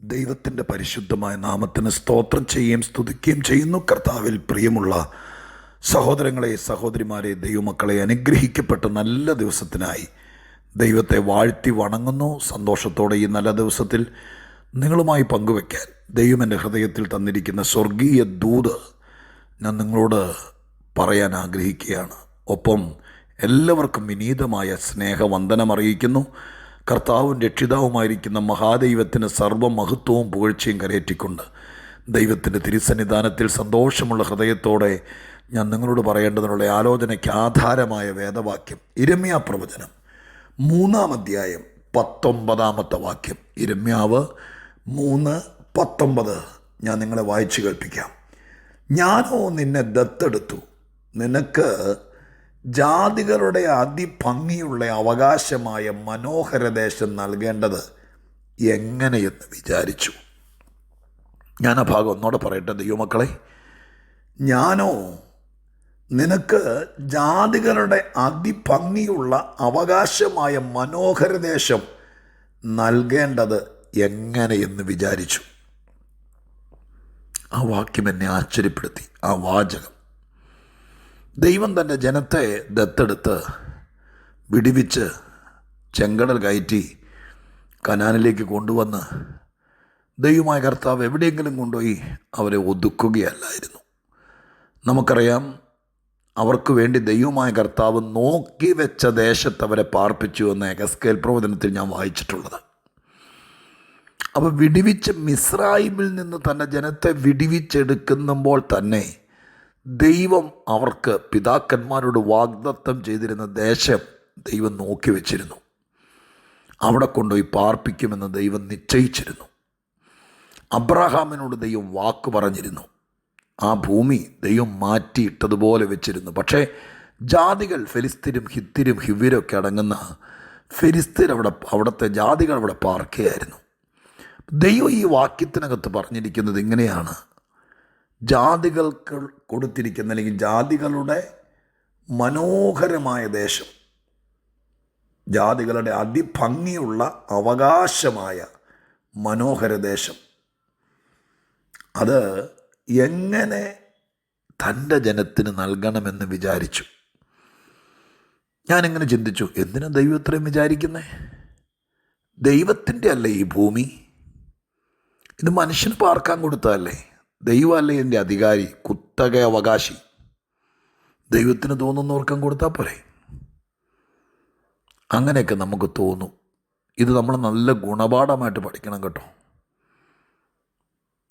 ദൈവത്തിൻ്റെ പരിശുദ്ധമായ നാമത്തിന് സ്തോത്രം ചെയ്യുകയും സ്തുതിക്കുകയും ചെയ്യുന്നു. കർത്താവിൽ പ്രിയമുള്ള സഹോദരങ്ങളെ, സഹോദരിമാരെ, ദൈവമക്കളെ, അനുഗ്രഹിക്കപ്പെട്ട നല്ല ദിവസത്തിനായി ദൈവത്തെ വാഴ്ത്തി വണങ്ങുന്നു. സന്തോഷത്തോടെ ഈ നല്ല ദിവസത്തിൽ നിങ്ങളുമായി പങ്കുവയ്ക്കാൻ ദൈവം എൻ്റെ ഹൃദയത്തിൽ തന്നിരിക്കുന്ന സ്വർഗീയ ദൂത് ഞാൻ നിങ്ങളോട് പറയാൻ ആഗ്രഹിക്കുകയാണ്. ഒപ്പം എല്ലാവർക്കും വിനീതമായ സ്നേഹവന്ദനം അറിയിക്കുന്നു. കർത്താവും രക്ഷിതാവുമായിരിക്കുന്ന മഹാദൈവത്തിന് സർവ്വമഹത്വവും പുകഴ്ചയും കരയേറ്റിക്കൊണ്ട് ദൈവത്തിൻ്റെ തിരുസന്നിധാനത്തിൽ സന്തോഷമുള്ള ഹൃദയത്തോടെ ഞാൻ നിങ്ങളോട് പറയേണ്ടതിനുള്ള ആലോചനയ്ക്ക് ആധാരമായ വേദവാക്യം യിരെമ്യാ പ്രവചനം 3-ാം അധ്യായം 19-ാമത്തെ വാക്യം. യിരെമ്യാവ് 3:19 ഞാൻ നിങ്ങളെ വായിച്ചു കേൾപ്പിക്കാം. ഞാനോ നിന്നെ ദത്തെടുത്തു, നിനക്ക് ജാതികളുടെ അതിഭംഗിയുള്ള അവകാശമായ മനോഹരദേശം നൽകേണ്ടത് എങ്ങനെയെന്ന് വിചാരിച്ചു. ഞാൻ ആ ഭാഗം ഒന്നോടെ പറയട്ടെ ദൈവമക്കളെ. ഞാനോ നിനക്ക് ജാതികളുടെ അതിഭംഗിയുള്ള അവകാശമായ മനോഹരദേശം നൽകേണ്ടത് എങ്ങനെയെന്ന് വിചാരിച്ചു. ആ വാക്യം എന്നെ ആശ്ചര്യപ്പെടുത്തി. ആ വാചകം, ദൈവം തൻ്റെ ജനത്തെ ദത്തെടുത്ത് വിടിവിച്ച് ചെങ്കടൽ കയറ്റി കനാനിലേക്ക് കൊണ്ടുവന്ന് ദൈവമായ കർത്താവ് എവിടെയെങ്കിലും കൊണ്ടുപോയി അവരെ ഒതുക്കുകയല്ലായിരുന്നു. നമുക്കറിയാം, അവർക്ക് വേണ്ടി ദൈവമായ കർത്താവ് നോക്കി വെച്ച ദേശത്ത് അവരെ പാർപ്പിച്ചു എന്ന് എഹെസ്കേൽ പ്രവചനത്തിൽ ഞാൻ വായിച്ചിട്ടുള്ളത്. അപ്പോൾ വിടിവിച്ച് മിസ്രയീമിൽ നിന്ന് തൻ്റെ ജനത്തെ വിടിവിച്ചെടുക്കുമ്പോൾ തന്നെ ദൈവം അവർക്ക് പിതാക്കന്മാരോട് വാഗ്ദത്തം ചെയ്തിരുന്ന ദേശം ദൈവം നോക്കി വച്ചിരുന്നു. അവിടെ കൊണ്ടുപോയി പാർപ്പിക്കുമെന്ന് ദൈവം നിശ്ചയിച്ചിരുന്നു. അബ്രഹാമിനോട് ദൈവം വാക്ക് പറഞ്ഞിരുന്നു. ആ ഭൂമി ദൈവം മാറ്റിയിട്ടതുപോലെ വെച്ചിരുന്നു. പക്ഷേ ജാതികൾ, ഫെലിസ്തീനും ഹിത്യരും ഹിവ്യരൊക്കെ അടങ്ങുന്ന ഫെലിസ്തീൻ അവിടുത്തെ ജാതികൾ അവിടെ പാർക്കുകയായിരുന്നു. ദൈവം ഈ വാക്യത്തിനകത്ത് പറഞ്ഞിരിക്കുന്നത് ഇങ്ങനെയാണ്: ജാതികൾക്ക് കൊടുത്തിരിക്കുന്ന, അല്ലെങ്കിൽ ജാതികളുടെ മനോഹരമായ ദേശം, ജാതികളുടെ അതിഭംഗിയുള്ള അവകാശമായ മനോഹര ദേശം, അത് എങ്ങനെ തൻ്റെ ജനത്തിന് നൽകണമെന്ന് വിചാരിച്ചു. ഞാനിങ്ങനെ ചിന്തിച്ചു, എന്തിനാ ദൈവം ഇത്രയും വിചാരിക്കുന്നേ? ദൈവത്തിൻ്റെ അല്ലേ ഈ ഭൂമി? ഇത് മനുഷ്യന് പാർക്കാൻ കൊടുത്തതല്ലേ? ദൈവമല്ലേ എൻ്റെ അധികാരി, കുത്തക അവകാശി? ദൈവത്തിന് തോന്നുന്നവർക്കും കൊടുത്താൽ പോരെ? അങ്ങനെയൊക്കെ നമുക്ക് തോന്നും. ഇത് നമ്മൾ നല്ല ഗുണപാഠമായിട്ട് പഠിക്കണം കേട്ടോ.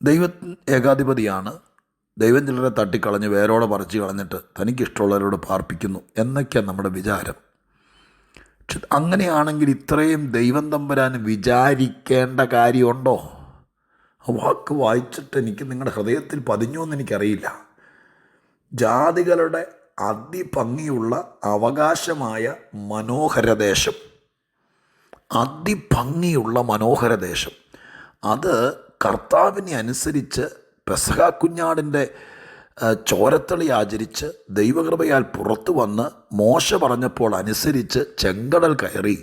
ദൈവം ഏകാധിപതിയാണ്. ദൈവം ചിലരെ തട്ടിക്കളഞ്ഞ് വേരോടെ പറിച്ച് കളഞ്ഞിട്ട് തനിക്കിഷ്ടമുള്ളവരോട് പാർപ്പിക്കുന്നു എന്നൊക്കെയാണ് നമ്മുടെ വിചാരം. പക്ഷെ അങ്ങനെയാണെങ്കിൽ ഇത്രയും ദൈവം തമ്പുരാൻ വിചാരിക്കേണ്ട കാര്യമുണ്ടോ? ആ വാക്ക് വായിച്ചിട്ട് എനിക്ക് നിങ്ങളുടെ ഹൃദയത്തിൽ പതിഞ്ഞോ എന്ന് എനിക്കറിയില്ല. ജാതികളുടെ അതിഭംഗിയുള്ള അവകാശമായ മനോഹരദേശം, അതിഭംഗിയുള്ള മനോഹരദേശം, അത് കർത്താവിനെ അനുസരിച്ച് പെസഹ കുഞ്ഞാടിൻ്റെ ചോരത്തളി ആചരിച്ച് ദൈവകൃപയാൽ പുറത്തു വന്ന് മോശ പറഞ്ഞപ്പോൾ അനുസരിച്ച് ചെങ്കടൽ കയറി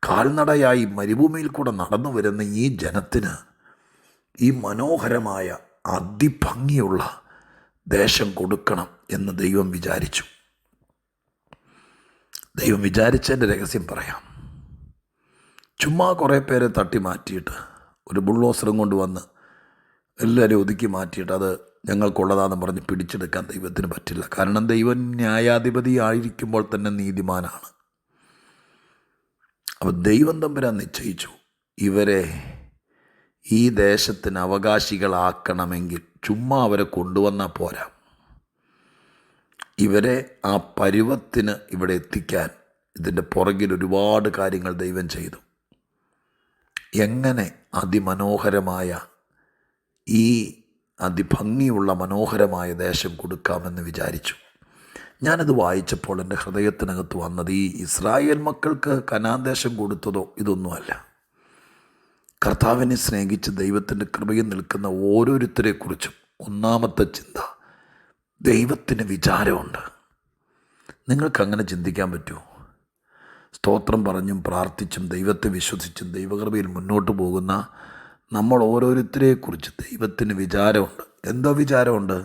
കാൽനടയായി മരുഭൂമിയിൽ കൂടെ നടന്നു വരുന്ന ഈ ജനത്തിന് ഈ മനോഹരമായ അതിഭംഗിയുള്ള ദേശം കൊടുക്കണം എന്ന് ദൈവം വിചാരിച്ചു. ദൈവം വിചാരിച്ചതിൻ്റെ രഹസ്യം പറയാം. ചുമ്മാ കുറേ പേരെ തട്ടി മാറ്റിയിട്ട് ഒരു ബുൾഡോസറും കൊണ്ടുവന്ന് എല്ലാവരും ഒതുക്കി മാറ്റിയിട്ട് അത് ഞങ്ങൾക്കുള്ളതാണെന്ന് പറഞ്ഞ് പിടിച്ചെടുക്കാൻ ദൈവത്തിന് പറ്റില്ല. കാരണം ദൈവം ന്യായാധിപതി ആയിരിക്കുമ്പോൾ തന്നെ നീതിമാനാണ്. അപ്പോൾ ദൈവം തമ്പുരാൻ നിശ്ചയിച്ചു, ഇവരെ ഈ ദേശത്തിന് അവകാശികളാക്കണമെങ്കിൽ ചുമ്മാ അവരെ കൊണ്ടുവന്നാൽ പോരാ. ഇവരെ ആ പരുവത്തിന് ഇവിടെ എത്തിക്കാൻ ഇതിൻ്റെ പുറകിൽ ഒരുപാട് കാര്യങ്ങൾ ദൈവം ചെയ്തു. എങ്ങനെ അതിമനോഹരമായ ഈ അതിഭംഗിയുള്ള മനോഹരമായ ദേശം കൊടുക്കാമെന്ന് വിചാരിച്ചു. ഞാനത് വായിച്ചപ്പോൾ എൻ്റെ ഹൃദയത്തിനകത്ത് വന്നത് ഈ ഇസ്രായേൽ മക്കൾക്ക് കനാൻ ദേശം കൊടുത്തതോ ഇതൊന്നുമല്ല. കർത്താവിനെ സ്നേഹിച്ച് ദൈവത്തിൻ്റെ കൃപയിൽ നിൽക്കുന്ന ഓരോരുത്തരെക്കുറിച്ചും ഒന്നാമത്തെ ചിന്ത, ദൈവത്തിന് വിചാരമുണ്ട്. നിങ്ങൾക്കങ്ങനെ ചിന്തിക്കാൻ പറ്റുമോ? സ്തോത്രം പറഞ്ഞും പ്രാർത്ഥിച്ചും ദൈവത്തെ വിശ്വസിച്ചും ദൈവകൃപയിൽ മുന്നോട്ട് പോകുന്ന നമ്മൾ ഓരോരുത്തരെക്കുറിച്ച് ദൈവത്തിന് വിചാരമുണ്ട്. എന്തോ വിചാരമുണ്ട്?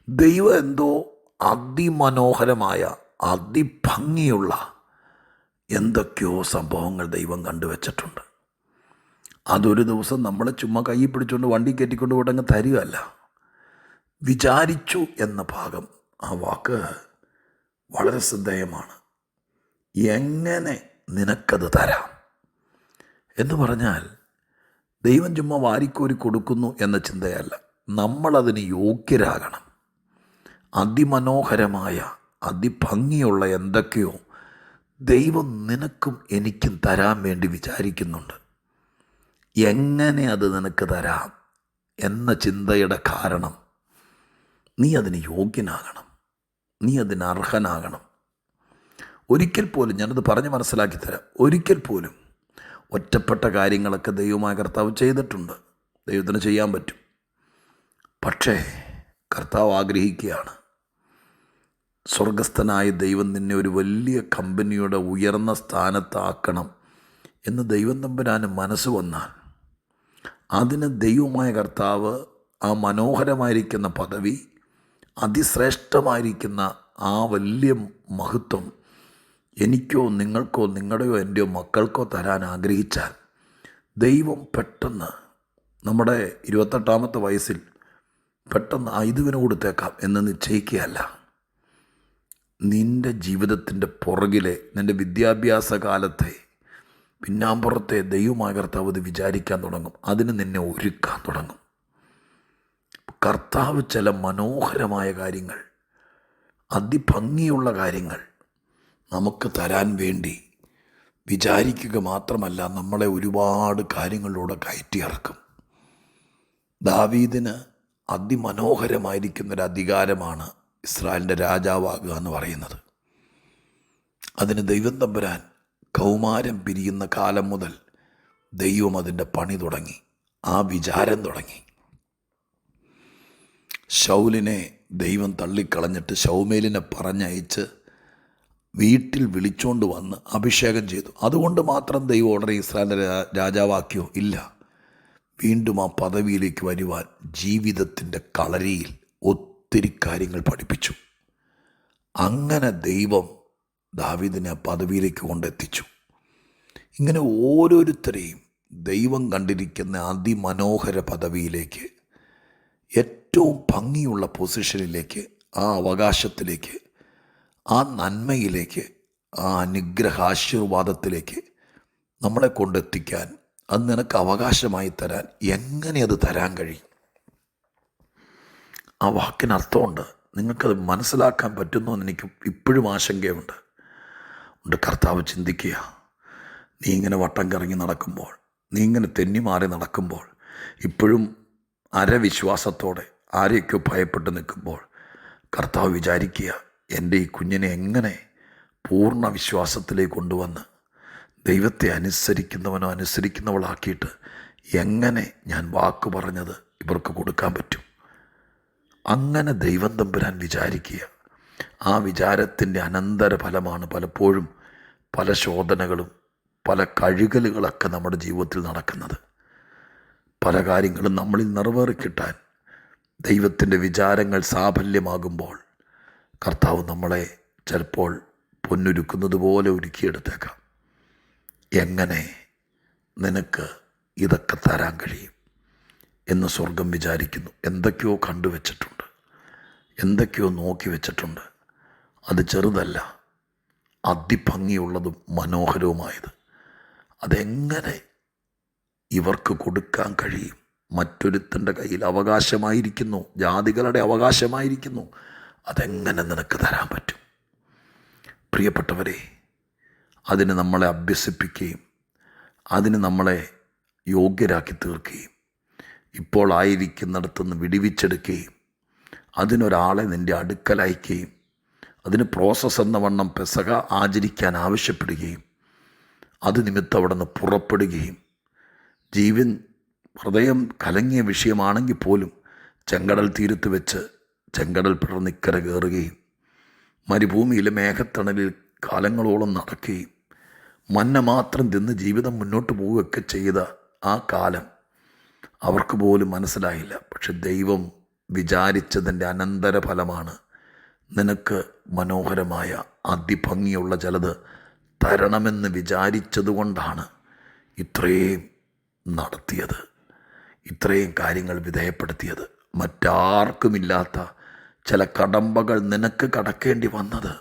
ദൈവം എന്തോ അതിമനോഹരമായ അതിഭംഗിയുള്ള എന്തൊക്കെയോ സംഭവങ്ങൾ ദൈവം കണ്ടുവച്ചിട്ടുണ്ട്. അതൊരു ദിവസം നമ്മളെ ചുമ്മാ കൈ പിടിച്ചുകൊണ്ട് വണ്ടി കയറ്റിക്കൊണ്ട് പോയിട്ടങ്ങ് തരികയല്ല. വിചാരിച്ചു എന്ന ഭാഗം, ആ വാക്ക് വളരെ ശ്രദ്ധേയമാണ്. എങ്ങനെ നിനക്കത് തരാം എന്ന് പറഞ്ഞാൽ ദൈവം ചുമ്മാ വാരിക്കോരി കൊടുക്കുന്നു എന്ന ചിന്തയല്ല. നമ്മളതിന് യോഗ്യരാകണം. അതിമനോഹരമായ അതിഭംഗിയുള്ള എന്തൊക്കെയോ ദൈവം നിനക്കും എനിക്കും തരാൻ വേണ്ടി വിചാരിക്കുന്നുണ്ട്. എങ്ങനെ അത് നിനക്ക് തരാം എന്ന ചിന്തയുടെ കാരണം, നീ അതിന് യോഗ്യനാകണം, നീ അതിന് അർഹനാകണം. ഒരിക്കൽ പോലും, ഞാനത് പറഞ്ഞ് മനസ്സിലാക്കി തരാം, ഒരിക്കൽ പോലും ഒറ്റപ്പെട്ട കാര്യങ്ങളൊക്കെ ദൈവമായ കർത്താവ് ചെയ്തിട്ടുണ്ട്. ദൈവത്തിന് ചെയ്യാൻ പറ്റും. പക്ഷേ കർത്താവ് ആഗ്രഹിക്കുകയാണ്, സ്വർഗസ്ഥനായ ദൈവം നിന്നെ ഒരു വലിയ കമ്പനിയുടെ ഉയർന്ന സ്ഥാനത്താക്കണം എന്ന് ദൈവം തമ്പുരാന് മനസ്സ് വന്നാൽ, അതിന് ദൈവമായ കർത്താവ് ആ മനോഹരമായിരിക്കുന്ന പദവി, അതിശ്രേഷ്ഠമായിരിക്കുന്ന ആ വലിയ മഹത്വം എനിക്കോ നിങ്ങൾക്കോ നിങ്ങളുടെയോ എൻ്റെയോ മക്കൾക്കോ തരാൻ ആഗ്രഹിച്ചാൽ, ദൈവം പെട്ടെന്ന് നമ്മുടെ 28-ാമത്തെ വയസ്സിൽ പെട്ടെന്ന് ഇതിവന് കൊടുത്തേക്കാം എന്ന് നിശ്ചയിക്കുകയല്ല. നിൻ്റെ ജീവിതത്തിൻ്റെ പുറകിലെ, നിൻ്റെ വിദ്യാഭ്യാസ കാലത്തെ പിന്നാമ്പുറത്തെ ദൈവമായ കർത്താവ് അത് വിചാരിക്കാൻ തുടങ്ങും. അതിന് നിന്നെ ഒരുക്കാൻ തുടങ്ങും. കർത്താവ് ചില മനോഹരമായ കാര്യങ്ങൾ, അതിഭംഗിയുള്ള കാര്യങ്ങൾ നമുക്ക് തരാൻ വേണ്ടി വിചാരിക്കുക മാത്രമല്ല, നമ്മളെ ഒരുപാട് കാര്യങ്ങളിലൂടെ കയറ്റിയിറക്കും. ദാവീദിന് അതിമനോഹരമായിരിക്കുന്നൊരു അധികാരമാണ് ഇസ്രായേലിൻ്റെ രാജാവാകുക എന്ന് പറയുന്നത്. അതിന് ദൈവം തമ്പുരാൻ കൗമാരം പിരിയുന്ന കാലം മുതൽ ദൈവം അതിൻ്റെ പണി തുടങ്ങി, ആ വിചാരം തുടങ്ങി. ശൗലിനെ ദൈവം തള്ളിക്കളഞ്ഞിട്ട് ശൗമേലിനെ പറഞ്ഞയച്ച് വീട്ടിൽ വിളിച്ചുകൊണ്ട് വന്ന് അഭിഷേകം ചെയ്തു. അതുകൊണ്ട് മാത്രം ദൈവം ഉടനെ ഇസ്രായേലിനെ രാജാവാക്കിയോ? ഇല്ല. വീണ്ടും ആ പദവിയിലേക്ക് വരുവാൻ ജീവിതത്തിൻ്റെ കളരിയിൽ ഒത്തിരി കാര്യങ്ങൾ പഠിപ്പിച്ചു. അങ്ങനെ ദൈവം ദാവീദിനെ ആ പദവിയിലേക്ക് കൊണ്ടെത്തിച്ചു. ഇങ്ങനെ ഓരോരുത്തരെയും ദൈവം കണ്ടിരിക്കുന്ന അതിമനോഹര പദവിയിലേക്ക്, ഏറ്റവും ഭംഗിയുള്ള പൊസിഷനിലേക്ക്, ആ അവകാശത്തിലേക്ക്, ആ നന്മയിലേക്ക്, ആ അനുഗ്രഹാശീർവാദത്തിലേക്ക് നമ്മളെ കൊണ്ടെത്തിക്കാൻ, അത് നിനക്ക് അവകാശമായി തരാൻ എങ്ങനെ അത് തരാൻ കഴിയും? ആ വാക്കിനർത്ഥമുണ്ട്. നിങ്ങൾക്കത് മനസ്സിലാക്കാൻ പറ്റുന്നു എന്ന് എനിക്ക് ഇപ്പോഴും ആശങ്കയുണ്ട്. കർത്താവ് ചിന്തിക്കുക, നീ ഇങ്ങനെ വട്ടം കറങ്ങി നടക്കുമ്പോൾ, നീ ഇങ്ങനെ തെന്നിമാറി നടക്കുമ്പോൾ, ഇപ്പോഴും അരവിശ്വാസത്തോടെ ആരെയൊക്കെ ഭയപ്പെട്ട് നിൽക്കുമ്പോൾ, കർത്താവ് വിചാരിക്കുക, എൻ്റെ ഈ കുഞ്ഞിനെ എങ്ങനെ പൂർണ്ണ വിശ്വാസത്തിലേക്ക് കൊണ്ടുവന്ന് ദൈവത്തെ അനുസരിക്കുന്നവനോ അനുസരിക്കുന്നവളാക്കിയിട്ട് എങ്ങനെ ഞാൻ വാക്ക് പറഞ്ഞത് ഇവർക്ക് കൊടുക്കാൻ പറ്റും? അങ്ങനെ ദൈവം തമ്പുരാൻ വിചാരിക്കുക. ആ വിചാരത്തിൻ്റെ അനന്തരഫലമാണ് പലപ്പോഴും പല ശോധനകളും പല കഴുകലുകളൊക്കെ നമ്മുടെ ജീവിതത്തിൽ നടക്കുന്നത്. പല കാര്യങ്ങളും നമ്മളിൽ നിറവേറിക്കിട്ടാൻ ദൈവത്തിൻ്റെ വിചാരങ്ങൾ സാഫല്യമാകുമ്പോൾ കർത്താവ് നമ്മളെ ചിലപ്പോൾ പൊന്നൊരുക്കുന്നത് പോലെ ഒരുക്കിയെടുത്തേക്കാം. എങ്ങനെ നിനക്ക് ഇതൊക്കെ തരാൻ കഴിയും എന്ന് സ്വർഗം വിചാരിക്കുന്നു. എന്തൊക്കെയോ കണ്ടുവച്ചിട്ടുണ്ട്, എന്തൊക്കെയോ നോക്കി വെച്ചിട്ടുണ്ട്. അത് ചെറുതല്ല, അതിഭംഗിയുള്ളതും മനോഹരവുമായത്. അതെങ്ങനെ ഇവർക്ക് കൊടുക്കാൻ കഴിയും? മറ്റൊരുത്തൻ്റെ കയ്യിൽ അവകാശമായിരിക്കുന്നു, ജാതികളുടെ അവകാശമായിരിക്കുന്നു. അതെങ്ങനെ നിനക്ക് തരാൻ പറ്റും? പ്രിയപ്പെട്ടവരെ, അതിന് നമ്മളെ അഭ്യസിപ്പിക്കുകയും അതിന് നമ്മളെ യോഗ്യരാക്കി തീർക്കുകയും ഇപ്പോൾ ആയിരിക്കുന്നിടത്തുനിന്ന് വിടിവിച്ചെടുക്കുകയും അതിനൊരാളെ നിൻ്റെ അടുക്കൽ അയക്കുകയും അതിന് പ്രോസസ്സ് എന്ന വണ്ണം പെസക ആചരിക്കാൻ ആവശ്യപ്പെടുകയും അത് നിമിത്തം അവിടെ നിന്ന് പുറപ്പെടുകയും ജീവൻ ഹൃദയം കലങ്ങിയ വിഷയമാണെങ്കിൽ പോലും ചെങ്കടൽ തീരത്ത് വെച്ച് ചെങ്കടൽ പിളർന്നിക്കര കയറുകയും മരുഭൂമിയിലെ മേഘത്തണലിൽ കാലങ്ങളോളം നടക്കുകയും മന്ന മാത്രം തിന്ന് ജീവിതം മുന്നോട്ട് പോവുകയൊക്കെ ചെയ്ത ആ കാലം അവർക്ക് പോലും മനസ്സിലായില്ല. പക്ഷെ ദൈവം വിചാരിച്ചതിൻ്റെ അനന്തരഫലമാണ്. നിനക്ക് മനോഹരമായ അതിഭംഗിയുള്ള ചിലത് തരണമെന്ന് വിചാരിച്ചതുകൊണ്ടാണ് ഇത്രയും നടത്തിയത്, ഇത്രയും കാര്യങ്ങൾ വിധേയപ്പെടുത്തിയത്. മറ്റാർക്കുമില്ലാത്ത ചില കടമ്പകൾ നിനക്ക് കടക്കേണ്ടി വന്നത്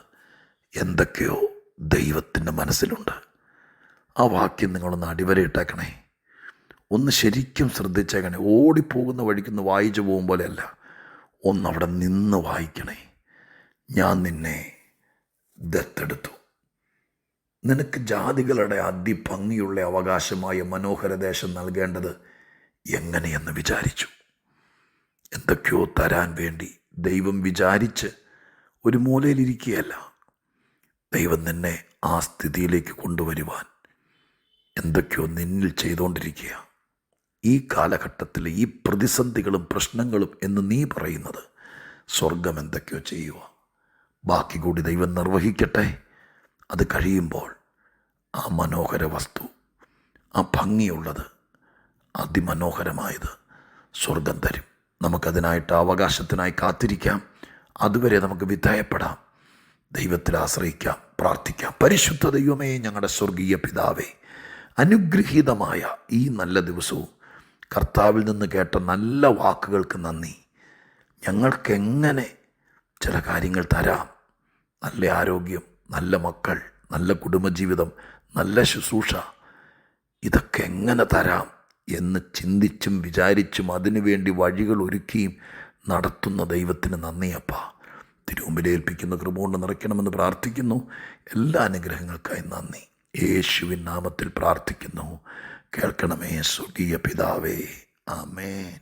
എന്തൊക്കെയോ ദൈവത്തിൻ്റെ മനസ്സിലുണ്ട്. ആ വാക്യം നിങ്ങളൊന്ന് അടിവരയിട്ടേക്കണേ, ഒന്ന് ശരിക്കും ശ്രദ്ധിച്ചേക്കണേ. ഓടിപ്പോകുന്ന വഴിക്കൊന്ന് വായിച്ചു പോകും പോലെയല്ല, ഒന്നവിടെ നിന്ന് വായിക്കണേ. ഞാൻ നിന്നെ ദത്തെടുത്തു, നിനക്ക് ജാതികളുടെ അതിഭംഗിയുള്ള അവകാശമായ മനോഹര ദേശം നൽകേണ്ടത് എങ്ങനെയെന്ന് വിചാരിച്ചു. എന്തൊക്കെയോ തരാൻ വേണ്ടി ദൈവം വിചാരിച്ച് ഒരു മൂലയിലിരിക്കുകയല്ല. ദൈവം നിന്നെ ആ സ്ഥിതിയിലേക്ക് കൊണ്ടുവരുവാൻ എന്തൊക്കെയോ നിന്നിൽ ചെയ്തുകൊണ്ടിരിക്കുക. ഈ കാലഘട്ടത്തിൽ ഈ പ്രതിസന്ധികളും പ്രശ്നങ്ങളും എന്ന് നീ പറയുന്നത് സ്വർഗം എന്തൊക്കെയോ ചെയ്യുക. ബാക്കി കൂടി ദൈവം നിർവഹിക്കട്ടെ. അത് കഴിയുമ്പോൾ ആ മനോഹര വസ്തു, ആ ഭംഗിയുള്ളത്, അതിമനോഹരമായത് സ്വർഗം തരും. നമുക്കതിനായിട്ട് അവകാശത്തിനായി കാത്തിരിക്കാം. അതുവരെ നമുക്ക് വിധേയപ്പെടാം, ദൈവത്തിൽ ആശ്രയിക്കാം, പ്രാർത്ഥിക്കാം. പരിശുദ്ധ ദൈവമേ, ഞങ്ങളുടെ സ്വർഗീയ പിതാവേ, അനുഗ്രഹീതമായ ഈ നല്ല ദിവസവും കർത്താവിൽ നിന്ന് കേട്ട നല്ല വാക്കുകൾക്ക് നന്ദി. ഞങ്ങൾക്കെങ്ങനെ ചില കാര്യങ്ങൾ തരാം, നല്ല ആരോഗ്യം, നല്ല മക്കൾ, നല്ല കുടുംബജീവിതം, നല്ല ശുശ്രൂഷ, ഇതൊക്കെ എങ്ങനെ തരാം എന്ന് ചിന്തിച്ചും വിചാരിച്ചും അതിനുവേണ്ടി വഴികൾ ഒരുക്കിയും നടത്തുന്ന ദൈവത്തിന് നന്ദിയപ്പ. തിരുമുമ്പിലേൽപ്പിക്കുന്ന കൃപ കൊണ്ട് നിറയ്ക്കണമെന്ന് പ്രാർത്ഥിക്കുന്നു. എല്ലാ അനുഗ്രഹങ്ങൾക്കായി നന്ദി. യേശുവിൻ നാമത്തിൽ പ്രാർത്ഥിക്കുന്നു. കേൾക്കണമേ സ്വർഗീയ പിതാവേ. ആമേൻ.